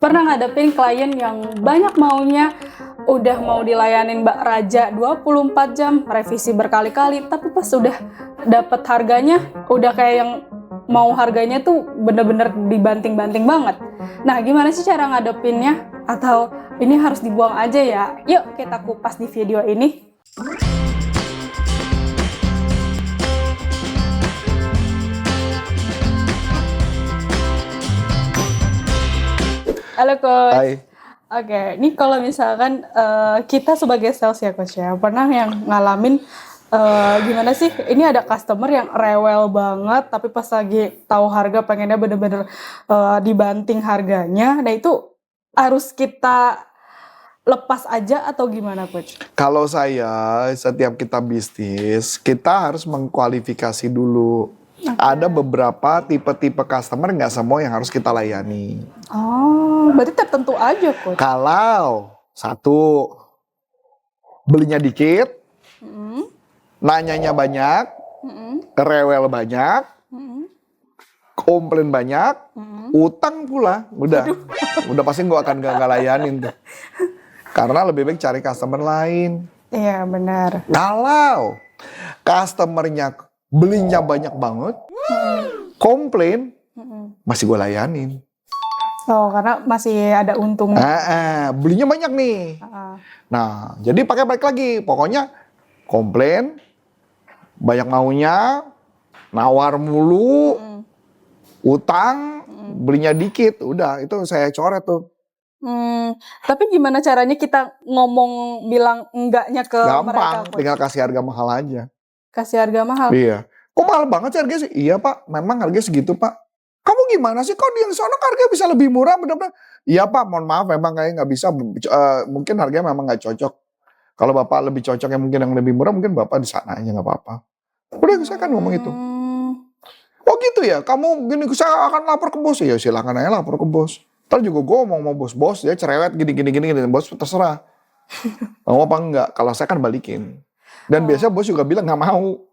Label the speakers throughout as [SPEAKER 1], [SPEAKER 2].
[SPEAKER 1] Pernah ngadepin klien yang banyak maunya, udah mau dilayanin Mbak Raja 24 jam, revisi berkali-kali, tapi pas udah dapet harganya, udah kayak yang mau harganya tuh bener-bener dibanting-banting banget. Nah, gimana sih cara ngadepinnya? Atau ini harus dibuang aja ya? Yuk kita kupas di video ini. Halo Coach.
[SPEAKER 2] Hai.
[SPEAKER 1] Oke, ini kalau misalkan kita sebagai sales ya Coach ya, pernah yang ngalamin gimana sih, ini ada customer yang rewel banget, tapi pas lagi tahu harga pengennya bener-bener dibanting harganya, nah itu harus kita lepas aja atau gimana Coach?
[SPEAKER 2] Kalau saya, setiap kita bisnis, kita harus mengkualifikasi dulu. Ada beberapa tipe-tipe customer, nggak semua yang harus kita layani.
[SPEAKER 1] Oh, berarti tertentu aja Coach?
[SPEAKER 2] Kalau satu, belinya dikit, nanyanya banyak, rewel banyak, komplain banyak, utang pula, udah pasti gue akan gak layanin tuh. Karena lebih baik cari customer lain.
[SPEAKER 1] Iya benar.
[SPEAKER 2] Kalau customernya belinya banyak banget, komplain, masih gue layanin.
[SPEAKER 1] Oh, karena masih ada untungnya.
[SPEAKER 2] Belinya banyak nih. Nah, jadi pakai balik lagi. Pokoknya komplain, banyak maunya, nawar mulu, utang, belinya dikit. Udah, itu saya coret tuh.
[SPEAKER 1] Tapi gimana caranya kita ngomong bilang enggaknya ke mereka?
[SPEAKER 2] Gampang, tinggal kasih harga mahal aja.
[SPEAKER 1] Kasih harga mahal?
[SPEAKER 2] Iya. Kok mahal banget sih harganya sih? Iya Pak, memang harganya segitu Pak. Kamu gimana sih? Kok di yang sono harganya bisa lebih murah? Bener-bener. Iya Pak, mohon maaf memang kayaknya nggak bisa. Mungkin harganya memang nggak cocok. Kalau Bapak lebih cocok yang mungkin yang lebih murah, mungkin Bapak di sana aja nggak apa-apa. Udah saya kan ngomong itu. Oh gitu ya? Kamu gini, saya akan lapor ke bos. Ya silahkan aja lapor ke bos. Ntar juga gue ngomong sama bos, dia cerewet gini. Bos terserah. Mau apa enggak? Kalau saya kan balikin. Dan biasanya bos juga bilang nggak mau.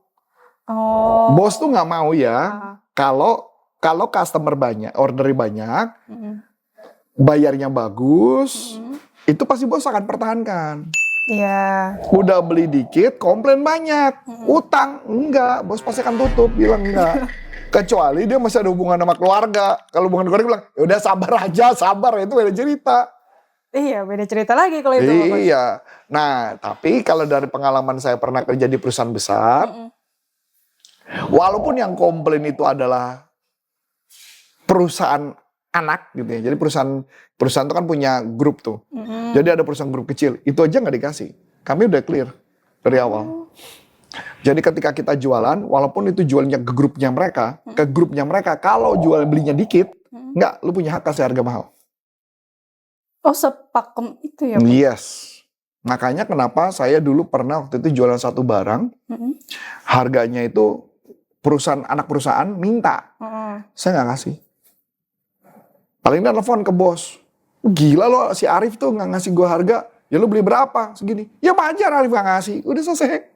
[SPEAKER 2] Bos tuh nggak mau ya. Kalau customer banyak, ordernya banyak, bayarnya bagus, itu pasti bos akan pertahankan.
[SPEAKER 1] Iya.
[SPEAKER 2] Udah beli dikit, komplain banyak, utang enggak, bos pasti akan tutup, bilang enggak. Kecuali dia masih ada hubungan sama keluarga. Kalau hubungan keluarga bilang, ya udah sabar aja, sabar, itu beda cerita.
[SPEAKER 1] Iya, beda cerita lagi kalau itu.
[SPEAKER 2] Iya. Nah, tapi kalau dari pengalaman saya pernah kerja di perusahaan besar, walaupun yang komplain itu adalah perusahaan anak gitu ya. Jadi perusahaan itu kan punya grup tuh. Jadi ada perusahaan grup kecil, itu aja nggak dikasih. Kami udah clear dari awal. Jadi ketika kita jualan, walaupun itu jualnya ke grupnya mereka, kalau jual belinya dikit, nggak, lu punya hak kasih harga mahal.
[SPEAKER 1] Oh, sepakem itu ya?
[SPEAKER 2] Yes. Makanya kenapa saya dulu pernah waktu itu jualan satu barang, harganya itu anak perusahaan minta, saya nggak kasih. Paling dia telepon ke bos, gila lo si Arif tuh nggak ngasih gua harga, ya lu beli berapa segini? Ya wajar Arif nggak ngasih, udah selesai.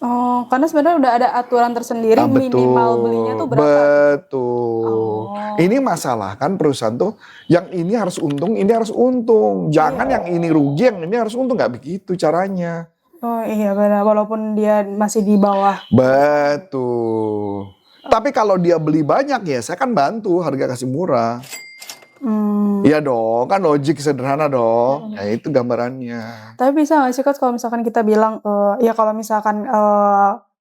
[SPEAKER 1] Oh, karena sebenarnya udah ada aturan tersendiri minimal belinya tuh berapa?
[SPEAKER 2] Betul. Ini masalah kan perusahaan tuh, yang ini harus untung, ini harus untung. Jangan yang ini rugi, yang ini harus untung. Nggak begitu caranya.
[SPEAKER 1] Oh iya benar, walaupun dia masih di bawah.
[SPEAKER 2] Betul. Tapi kalau dia beli banyak ya saya kan bantu harga kasih murah. Iya dong, kan logik sederhana dong. Ya itu gambarannya.
[SPEAKER 1] Tapi bisa nggak sih Coach kalau misalkan kita bilang, ya kalau misalkan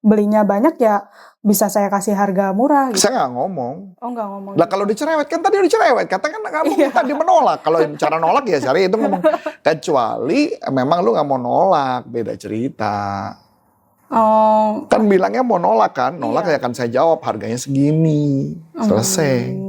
[SPEAKER 1] belinya banyak ya bisa saya kasih harga murah gitu?
[SPEAKER 2] Saya nggak ngomong.
[SPEAKER 1] Oh nggak ngomong.
[SPEAKER 2] Lah kalau dicerewet, kan tadi udah cerewet. Katakan kamu minta dia menolak. Kalau cara nolak ya cari itu ngomong. Kecuali memang lu nggak mau nolak, beda cerita.
[SPEAKER 1] Oh.
[SPEAKER 2] Kan bilangnya mau nolak kan, nolak ya kan saya jawab harganya segini. Selesai.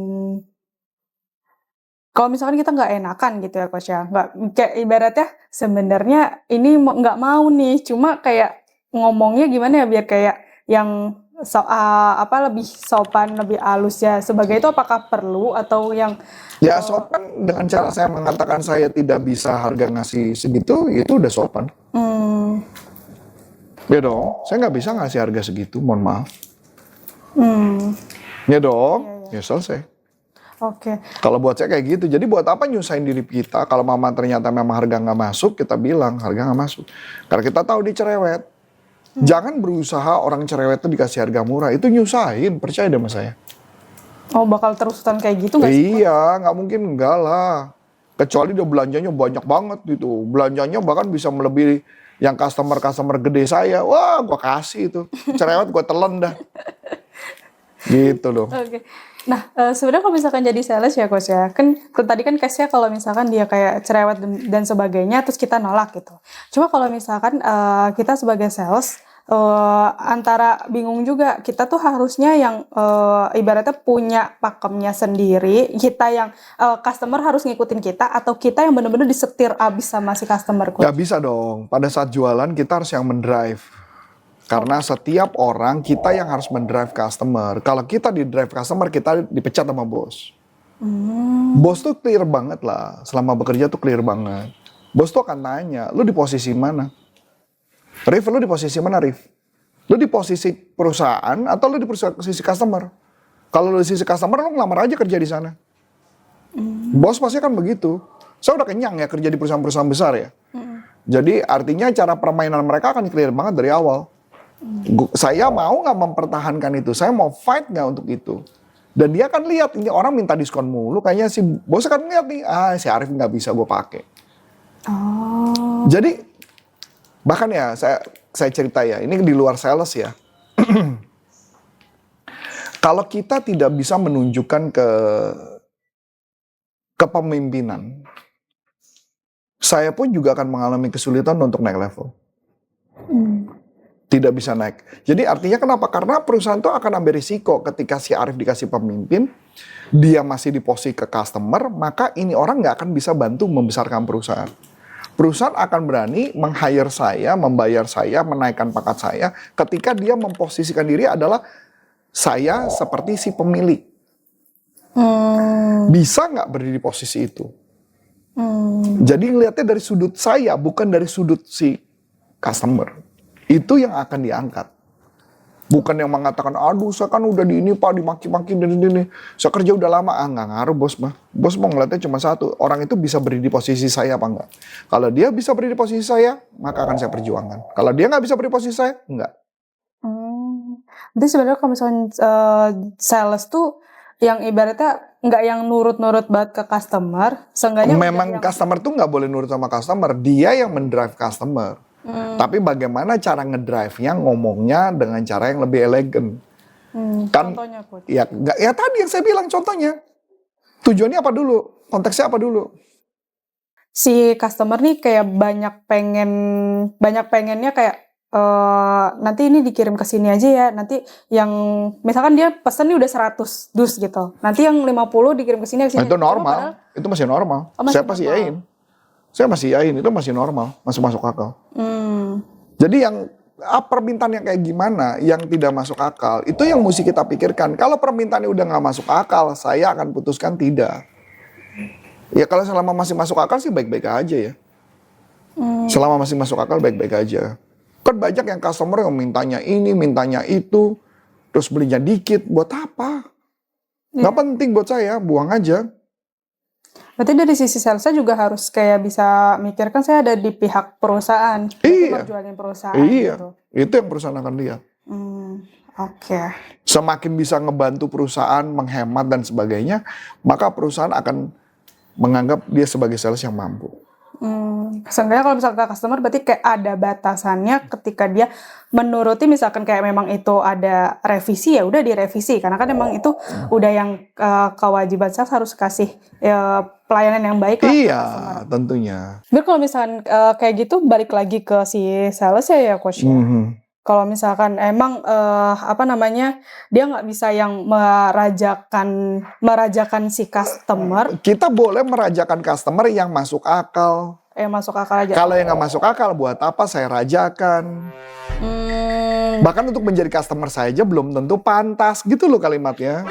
[SPEAKER 1] Kalau misalkan kita nggak enakan gitu ya Coach ya, nggak kayak ibaratnya sebenarnya ini nggak mau nih, cuma kayak ngomongnya gimana ya biar kayak yang lebih sopan, lebih halus ya. Sebagai itu apakah perlu atau yang
[SPEAKER 2] ya sopan dengan cara saya mengatakan saya tidak bisa harga ngasih segitu, itu udah sopan. Ya dong, saya nggak bisa ngasih harga segitu, mohon maaf. Ya dong, ya selesai.
[SPEAKER 1] Oke.
[SPEAKER 2] Kalau buat saya kayak gitu. Jadi buat apa nyusahin diri kita kalau mama ternyata memang harga nggak masuk, kita bilang harga nggak masuk. Karena kita tahu dia cerewet. Jangan berusaha orang cerewet itu dikasih harga murah. Itu nyusahin, percaya deh sama saya.
[SPEAKER 1] Oh, bakal terusan kayak gitu nggak sih?
[SPEAKER 2] Iya, nggak mungkin enggak lah. Kecuali dia belanjanya banyak banget gitu. Belanjanya bahkan bisa melebihi yang customer gede saya. Wah, gua kasih itu. Cerewet gua telan dah. Gitu loh.
[SPEAKER 1] Oke. Nah, sebenarnya kalau misalkan jadi sales ya Coach ya, kan tadi kan case-nya kalau misalkan dia kayak cerewet dan sebagainya, terus kita nolak gitu. Cuma kalau misalkan kita sebagai sales, antara bingung juga, kita tuh harusnya yang ibaratnya punya pakemnya sendiri, kita yang customer harus ngikutin kita, atau kita yang bener-bener disetir abis sama si customer Coach.
[SPEAKER 2] Gak bisa dong. Pada saat jualan kita harus yang mendrive. Karena setiap orang kita yang harus mendrive customer. Kalau kita di drive customer, kita dipecat sama bos. Bos tuh clear banget lah. Selama bekerja tuh clear banget. Bos tuh akan tanya, lu di posisi mana? Rif, lu di posisi mana, Rif? Lu di posisi perusahaan atau lu di posisi customer? Kalau lu di sisi customer, lu ngelamar aja kerja di sana. Bos pasti kan begitu. Saya udah kenyang ya kerja di perusahaan-perusahaan besar ya. Jadi artinya cara permainan mereka akan clear banget dari awal. Saya mau nggak mempertahankan itu, saya mau fight nggak untuk itu. Dan dia akan lihat, ini orang minta diskon mulu, kayaknya si bos akan lihat nih, si Arif nggak bisa gue pakai.
[SPEAKER 1] Oh.
[SPEAKER 2] Jadi bahkan ya saya cerita ya, ini di luar sales ya. Kalau kita tidak bisa menunjukkan kepemimpinan, saya pun juga akan mengalami kesulitan untuk naik level. Tidak bisa naik. Jadi artinya kenapa? Karena perusahaan itu akan ambil risiko ketika si Arif dikasih pemimpin, dia masih di posisi ke customer, maka ini orang nggak akan bisa bantu membesarkan perusahaan. Perusahaan akan berani meng-hire saya, membayar saya, menaikkan pangkat saya, ketika dia memposisikan diri adalah saya seperti si pemilik. Bisa nggak berdiri di posisi itu? Jadi ngelihatnya dari sudut saya, bukan dari sudut si customer. Itu yang akan diangkat. Bukan yang mengatakan, aduh saya kan udah di ini pak, dimaki-maki dan ini. Saya kerja udah lama, nggak ngaruh bos mah. Bos mau ngeliatnya cuma satu, orang itu bisa berdiri di posisi saya apa enggak. Kalau dia bisa berdiri di posisi saya, maka akan saya perjuangkan. Kalau dia nggak bisa berdiri di posisi saya, enggak.
[SPEAKER 1] Jadi sebenarnya kalau misalnya sales tuh yang ibaratnya nggak yang nurut-nurut banget ke customer, seenggaknya
[SPEAKER 2] Memang customer tuh nggak boleh nurut sama customer, dia yang mendrive customer. Tapi bagaimana cara ngedrive-nya, ngomongnya dengan cara yang lebih elegan. Kan,
[SPEAKER 1] contohnya Coach.
[SPEAKER 2] ya tadi yang saya bilang contohnya. Tujuannya apa dulu? Konteksnya apa dulu?
[SPEAKER 1] Si customer nih kayak banyak pengennya kayak nanti ini dikirim ke sini aja ya. Nanti yang misalkan dia pesen nih udah 100 dus gitu. Nanti yang 50 dikirim ke sini.
[SPEAKER 2] Itu normal. Itu masih normal. Saya pasti yain. Saya masih yain, itu masih normal, masih masuk akal. Jadi yang permintaan yang kayak gimana, yang tidak masuk akal, itu yang mesti kita pikirkan. Kalau permintaannya udah nggak masuk akal, saya akan putuskan tidak. Ya kalau selama masih masuk akal sih baik-baik aja ya. Selama masih masuk akal baik-baik aja. Kan banyak yang customer yang mintanya ini, mintanya itu, terus belinya dikit, buat apa? Nggak penting buat saya, buang aja.
[SPEAKER 1] Berarti dari sisi salesnya juga harus kayak bisa mikirkan saya ada di pihak perusahaan.
[SPEAKER 2] Iya.
[SPEAKER 1] Jualin perusahaan
[SPEAKER 2] Iya.
[SPEAKER 1] gitu.
[SPEAKER 2] Itu yang perusahaan akan lihat.
[SPEAKER 1] Oke.
[SPEAKER 2] Semakin bisa ngebantu perusahaan menghemat dan sebagainya, maka perusahaan akan menganggap dia sebagai sales yang mampu.
[SPEAKER 1] Seenggaknya kalau misalkan customer berarti kayak ada batasannya ketika dia menuruti misalkan kayak memang itu ada revisi ya udah direvisi karena kan memang itu udah yang kewajiban sales harus kasih pelayanan yang baik lah.
[SPEAKER 2] Iya, tentunya.
[SPEAKER 1] Biar kalau misalkan kayak gitu balik lagi ke si sales ya Coach ya. Kalau misalkan emang dia nggak bisa yang merajakan si customer.
[SPEAKER 2] Kita boleh merajakan customer yang masuk akal.
[SPEAKER 1] Masuk akal aja.
[SPEAKER 2] Kalau yang nggak masuk akal, buat apa saya rajakan? Bahkan untuk menjadi customer saja belum tentu pantas, gitu loh kalimatnya.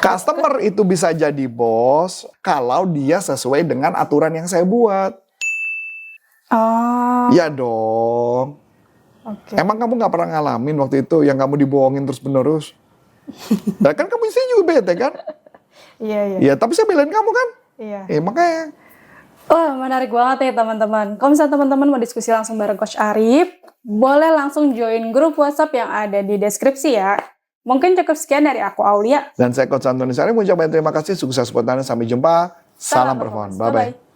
[SPEAKER 2] Customer itu bisa jadi bos kalau dia sesuai dengan aturan yang saya buat. Ya dong.
[SPEAKER 1] Okay.
[SPEAKER 2] Emang kamu nggak pernah ngalamin waktu itu yang kamu dibohongin terus-menerus? Nah, kan kamu istri juga bete kan?
[SPEAKER 1] Iya, iya.
[SPEAKER 2] Ya, tapi saya belain kamu kan?
[SPEAKER 1] Iya.
[SPEAKER 2] Makanya.
[SPEAKER 1] Wah, menarik banget ya teman-teman. Kalau misalnya teman-teman mau diskusi langsung bareng Coach Arif, boleh langsung join grup WhatsApp yang ada di deskripsi ya. Mungkin cukup sekian dari aku, Aulia.
[SPEAKER 2] Dan saya Coach Antoni Sari mengucapkan terima kasih, sukses buat Anda, sampai jumpa. Salam perform. Bye-bye.